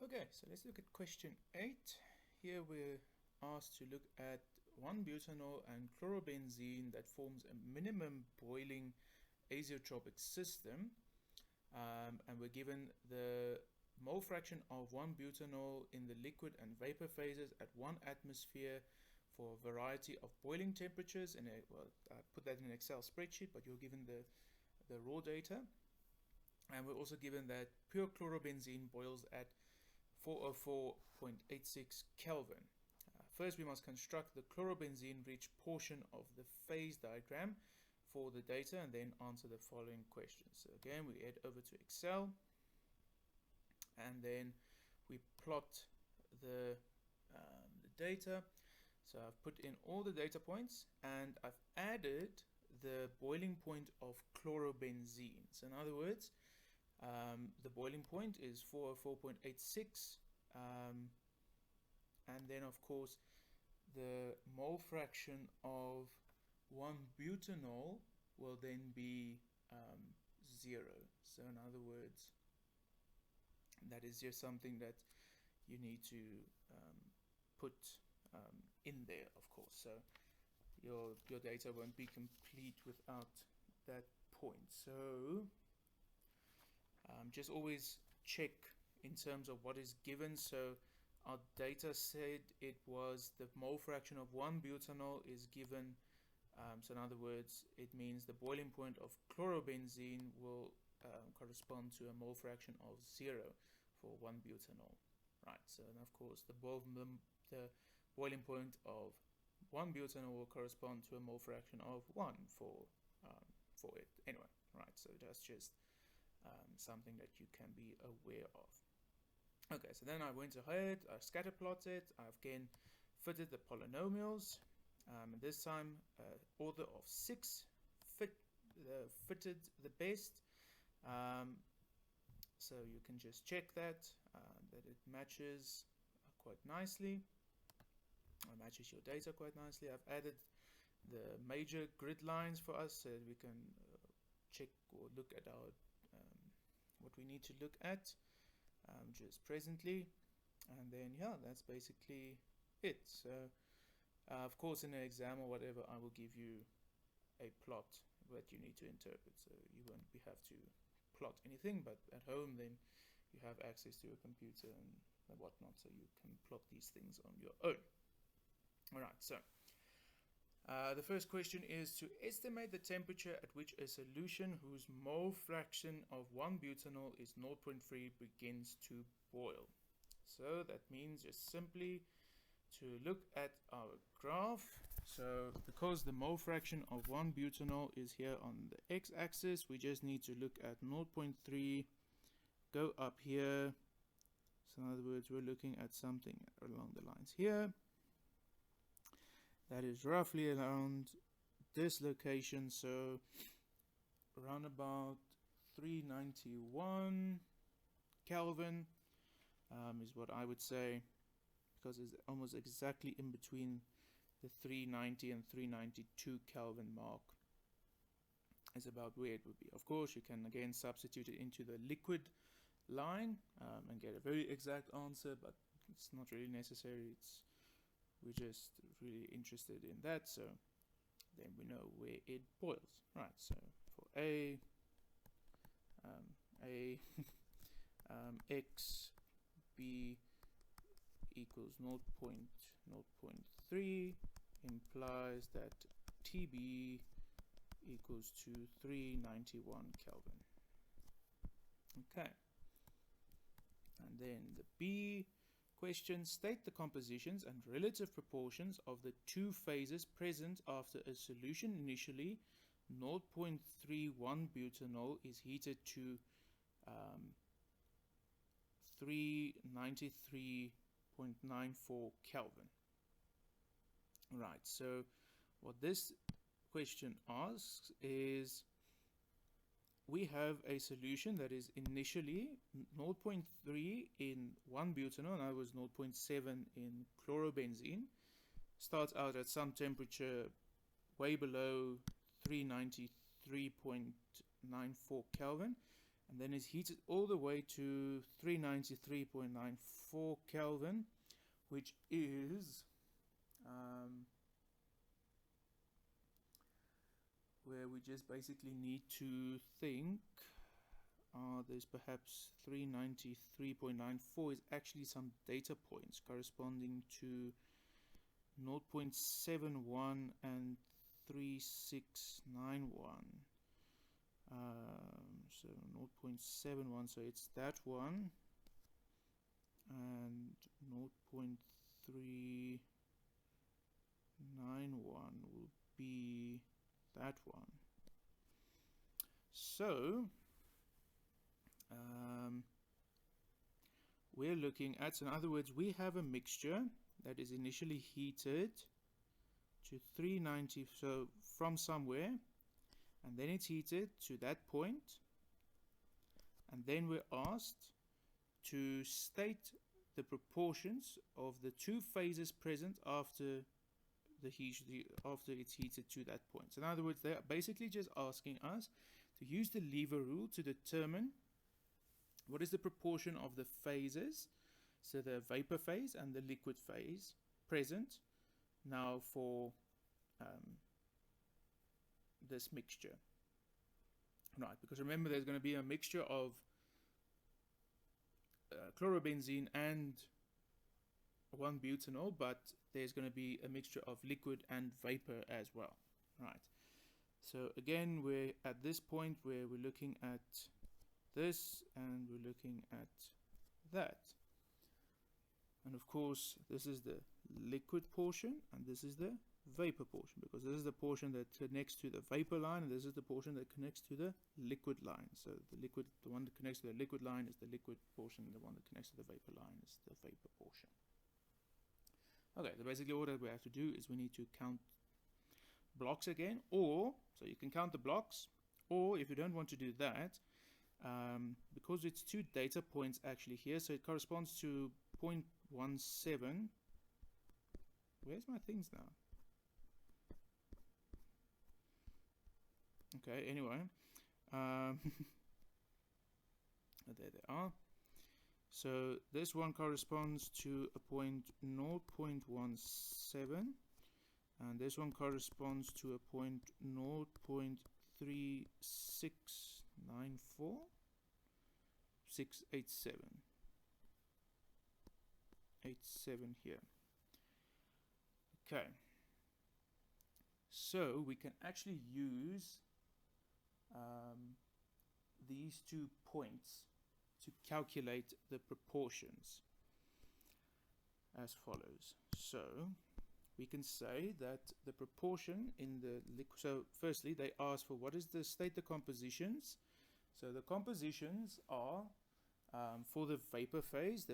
Okay, so let's look at question 8. Here we're asked to look at 1-butanol and chlorobenzene that forms a minimum boiling azeotropic system, and we're given the mole fraction of 1-butanol in the liquid and vapor phases at 1 atmosphere for a variety of boiling temperatures. And I put that in an Excel spreadsheet, but you're given the raw data. And we're also given that pure chlorobenzene boils at 404.86 Kelvin. First, we must construct the chlorobenzene rich portion of the phase diagram for the data and then answer the following questions. So again, we head over to Excel and then we plot the data. So I've put in all the data points and I've added the boiling point of chlorobenzene. So in other words, the boiling point is 404.86, and then of course the mole fraction of 1-butanol will then be 0. So in other words, that is just something that you need to put in there, of course. So your data won't be complete without that point. So just always check in terms of what is given. So our data said it was the mole fraction of 1-butanol is given. So in other words, it means the boiling point of chlorobenzene will correspond to a mole fraction of 0 for 1-butanol. Right, so and of course the boiling point of 1-butanol will correspond to a mole fraction of 1 for it. Anyway, right, so that's just something that you can be aware of. Okay, so then I went ahead, I scatter plotted, I've again fitted the polynomials, and this time order of 6 fitted the best. So you can just check that it matches quite nicely, or matches your data quite nicely. I've added the major grid lines for us so that we can check or look at our what we need to look at just presently, and then yeah, that's basically it. So of course in an exam or whatever I will give you a plot that you need to interpret, so you won't have to plot anything, but at home then you have access to a computer and whatnot, so you can plot these things on your own. Alright, so the first question is to estimate the temperature at which a solution whose mole fraction of 1-butanol is 0.3 begins to boil. So that means just simply to look at our graph. So because the mole fraction of 1-butanol is here on the x-axis, we just need to look at 0.3, go up here. So in other words, we're looking at something along the lines here. That is roughly around this location, so around about 391 Kelvin is what I would say, because it's almost exactly in between the 390 and 392 Kelvin mark is about where it would be. Of course, you can again substitute it into the liquid line and get a very exact answer, but it's not really necessary. We're just really interested in that, so then we know where it boils. Right, so for x b equals 0.3 implies that TB equals to 391 Kelvin. Okay, and then the B question, state the compositions and relative proportions of the two phases present after a solution initially 0.31 butanol is heated to 393.94 Kelvin. Right, so what this question asks is, we have a solution that is initially 0.3 in 1-butanol, and I was 0.7 in chlorobenzene. Starts out at some temperature way below 393.94 Kelvin, and then it's heated all the way to 393.94 Kelvin, which is where we just basically need to think there's perhaps 393.94 is actually some data points corresponding to 0.71 and 3691. So 0.71, so it's that one, and 0.391 will be that one. So we're looking at, so in other words, we have a mixture that is initially heated to 390, so from somewhere, and then it's heated to that point, and then we're asked to state the proportions of the two phases present after after it's heated to that point. So in other words, they're basically just asking us to use the lever rule to determine what is the proportion of the phases, so the vapor phase and the liquid phase present now for this mixture. Right, because remember there's going to be a mixture of chlorobenzene and 1-butanol, but there's going to be a mixture of liquid and vapor as well. Right, so again we're at this point where we're looking at this and we're looking at that, and of course this is the liquid portion and this is the vapor portion, because this is the portion that connects to the vapor line and this is the portion that connects to the liquid line. So the one that connects to the liquid line is the liquid portion, and the one that connects to the vapor line is the vapor portion. Okay, so basically all that we have to do is we need to count blocks again, or so you can count the blocks, or if you don't want to do that, because it's two data points actually here, so it corresponds to 0.17. Where's my things now? Okay, anyway, there they are. So this one corresponds to a point 0.17, and this one corresponds to a point 0.3694, 687 here. Okay, so we can actually use these 2 points to calculate the proportions as follows. So we can say that the proportion in the liquid, so firstly they ask for what is the state the compositions. So the compositions are for the vapor phase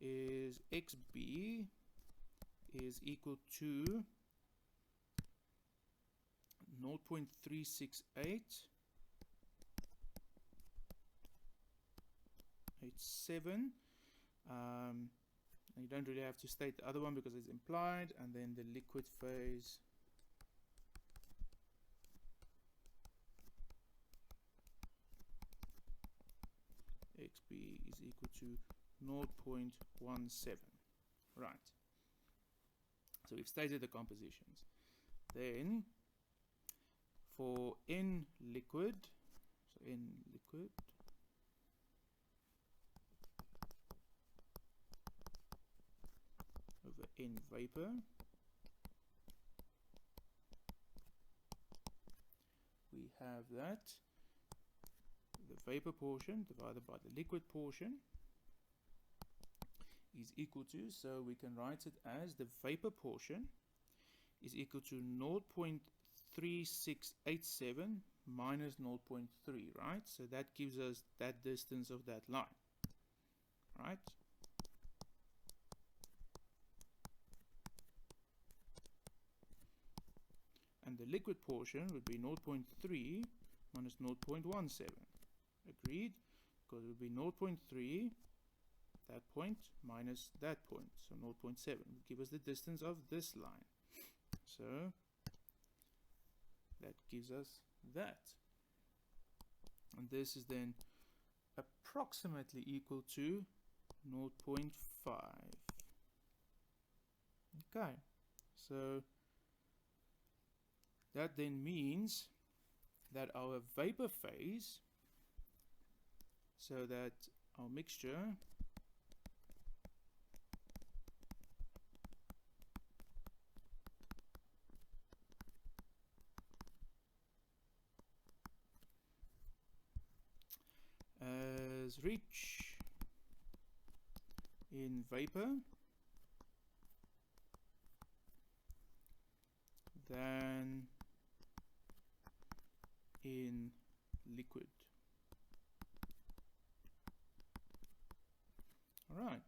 is XB is equal to 0.36887, and you don't really have to state the other one because it's implied, and then the liquid phase XB is equal to 0.17. Right, so we've stated the compositions. Then for N liquid, so N liquid over N vapor, we have that the vapor portion divided by the liquid portion is equal to, so we can write it as the vapor portion is equal to 0.3687 minus 0.3, right? So that gives us that distance of that line, right? And the liquid portion would be 0.3 minus 0.17. Agreed? Because it would be 0.3 that point minus that point, so 0.7 would give us the distance of this line. So that gives us that. And this is then approximately equal to 0.5. Okay, so that then means that our vapor phase, so that our mixture as rich in vapor than in liquid. All right.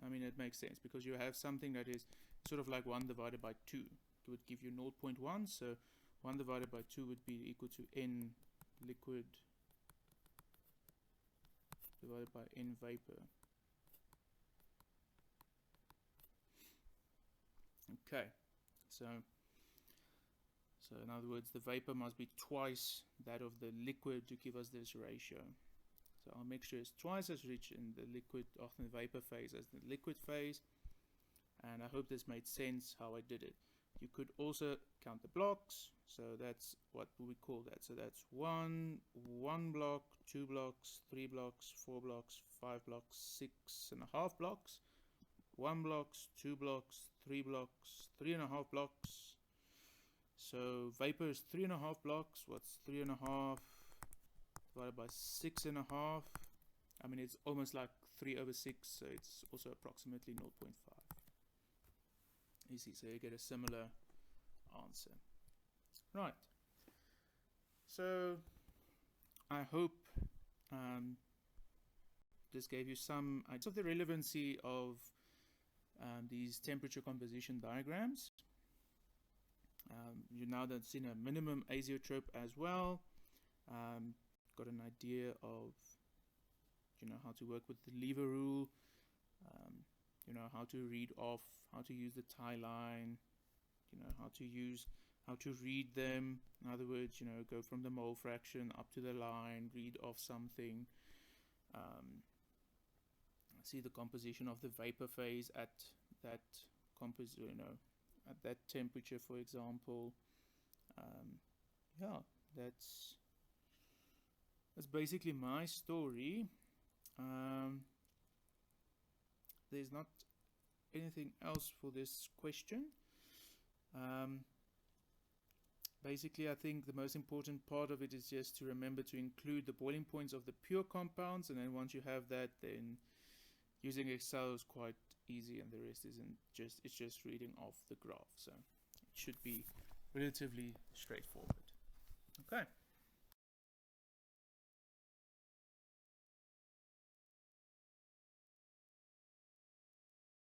I mean, it makes sense because you have something that is sort of like 1 divided by 2. It would give you 0.1, so 1 divided by 2 would be equal to N liquid divided by N vapor. Okay, so in other words, the vapor must be twice that of the liquid to give us this ratio. So our mixture is twice as rich in the liquid of the vapor phase as the liquid phase. And I hope this made sense how I did it. You could also count the blocks. So that's what we call that. So that's one block, 2 blocks, 3 blocks, 4 blocks, 5 blocks, 6.5 blocks. 1 blocks, 2 blocks, 3 blocks, 3.5 blocks. So vapor is 3.5 blocks. What's 3.5 divided by 6.5? I mean, it's almost like 3 over 6, so it's also approximately 0.5. You see, so you get a similar answer. Right. So I hope this gave you some idea of the relevancy of these temperature composition diagrams. You now have seen a minimum azeotrope as well. Got an idea of, how to work with the lever rule. How to read off, how to use the tie line, how to read them. In other words, go from the mole fraction up to the line, read off something. See the composition of the vapor phase at that at that temperature, for example. Yeah, that's basically my story. There's not anything else for this question. Basically, I think the most important part of it is just to remember to include the boiling points of the pure compounds, and then once you have that, then using Excel is quite easy, and the rest it's just reading off the graph, so it should be relatively straightforward. Okay.